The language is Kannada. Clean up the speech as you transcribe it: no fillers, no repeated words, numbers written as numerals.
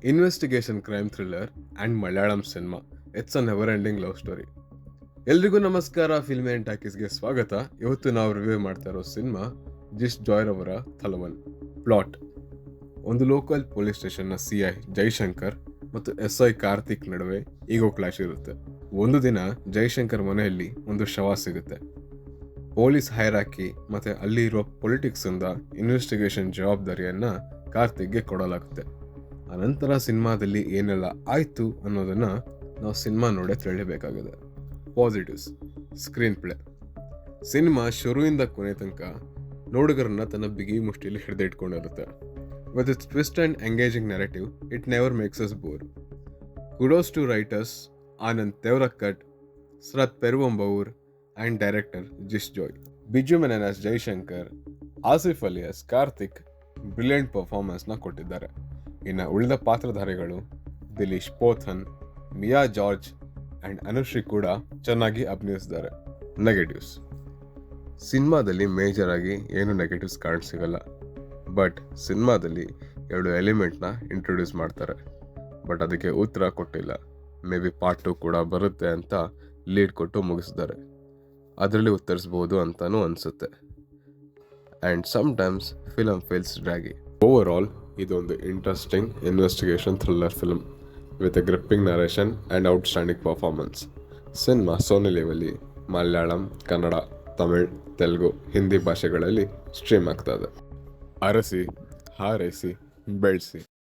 Investigation crime thriller and Malayalam cinema. It's a never ending love story. ಎಲ್ರಿಗೂ ನಮಸ್ಕಾರ, ಫಿಲ್ಮ್ ಆ್ಯಂಡ್ ಟಾಕೀಸ್ಗೆ ಸ್ವಾಗತ. ಇವತ್ತು ನಾವು ರಿವ್ಯೂ ಮಾಡ್ತಾ ಇರೋ ಸಿನಿಮಾ ಜಿಸ್ ಜಾಯ್ ಅವರ ಥಲವನ್. ಪ್ಲಾಟ್: ಒಂದು ಲೋಕಲ್ ಪೊಲೀಸ್ ಸ್ಟೇಷನ್ನ CI ಜೈಶಂಕರ್ ಮತ್ತು SI ಕಾರ್ತಿಕ್ ನಡುವೆ ಈಗೋ ಕ್ಲಾಶ್ ಇರುತ್ತೆ. ಒಂದು ದಿನ ಜೈಶಂಕರ್ ಮನೆಯಲ್ಲಿ ಒಂದು ಶವ ಸಿಗುತ್ತೆ. ಪೊಲೀಸ್ ಹೈರಾಕಿ ಮತ್ತೆ ಅಲ್ಲಿ ಇರುವ ಪೊಲಿಟಿಕ್ಸ್ ಇಂದ ಇನ್ವೆಸ್ಟಿಗೇಷನ್ ಜವಾಬ್ದಾರಿಯನ್ನ ಕಾರ್ತಿಕ್ಗೆ ಕೊಡಲಾಗುತ್ತೆ. ಅನಂತರ ಸಿನಿಮಾದಲ್ಲಿ ಏನೆಲ್ಲ ಆಯ್ತು ಅನ್ನೋದನ್ನ ನಾವು ಸಿನಿಮಾ ನೋಡೇ ತಿಳಿಯಬೇಕಾಗಿದೆ. Positives: screenplay. ಸಿನಿಮಾ ಶುರುವಿಂದ ಕೊನೆ ತನಕ ನೋಡುಗರನ್ನ ತನ್ನ ಬಿಗಿ ಮುಷ್ಟಿಲಿ ಹಿಡಿದಿಟ್ಕೊಂಡಿರುತ್ತೆ. With its twist and engaging narrative, it never makes us bore. Kudos to writers Anand Thevarakkat, Sarath Peruvambur and director Jis Joy. Biju Menon as Jaishankar, Asif Ali as Karthik brilliant ಪರ್ಫಾರ್ಮೆನ್ಸ್ನ ಕೊಟ್ಟಿದ್ದಾರೆ. ಇನ್ನು ಉಳಿದ ಪಾತ್ರಧಾರಿಗಳು ದಿಲೀಶ್ ಪೋಥನ್, ಮಿಯಾ ಜಾರ್ಜ್ ಆ್ಯಂಡ್ ಅನುಶ್ರೀ ಕೂಡ ಚೆನ್ನಾಗಿ ಅಭಿನಯಿಸಿದ್ದಾರೆ. ನೆಗೆಟಿವ್ಸ್: ಸಿನಿಮಾದಲ್ಲಿ ಮೇಜರ್ ಆಗಿ ಏನು ನೆಗೆಟಿವ್ಸ್ ಕಾಣಿಸಿಗಲ್ಲ. ಬಟ್ ಸಿನಿಮಾದಲ್ಲಿ 2 ಎಲಿಮೆಂಟ್ನ ಇಂಟ್ರೊಡ್ಯೂಸ್ ಮಾಡ್ತಾರೆ. ಬಟ್ ಅದಕ್ಕೆ ಉತ್ತರ ಕೊಟ್ಟಿಲ್ಲ. ಮೇ ಬಿ ಪಾರ್ಟ್ 2 ಕೂಡ ಬರುತ್ತೆ ಅಂತ ಲೀಡ್ ಕೊಟ್ಟು ಮುಗಿಸಿದ್ದಾರೆ. ಅದರಲ್ಲಿ ಉತ್ತರಿಸ್ಬೋದು ಅಂತಲೂ ಅನಿಸುತ್ತೆ. And sometimes film feels draggy. Overall ಇದೊಂದು interesting investigation thriller film with a gripping narration and outstanding performance. ಸಿನಿಮಾ ಸೋನಿ ಲೆವೆಲ್ಲಿ ಮಲಯಾಳಂ, ಕನ್ನಡ, ತಮಿಳ್, ತೆಲುಗು, ಹಿಂದಿ ಭಾಷೆಗಳಲ್ಲಿ ಸ್ಟ್ರೀಮ್ ಆಗ್ತಾ ಇದೆ. ಅರಸಿ, ಹಾರೈಸಿ, ಬೆಳೆಸಿ.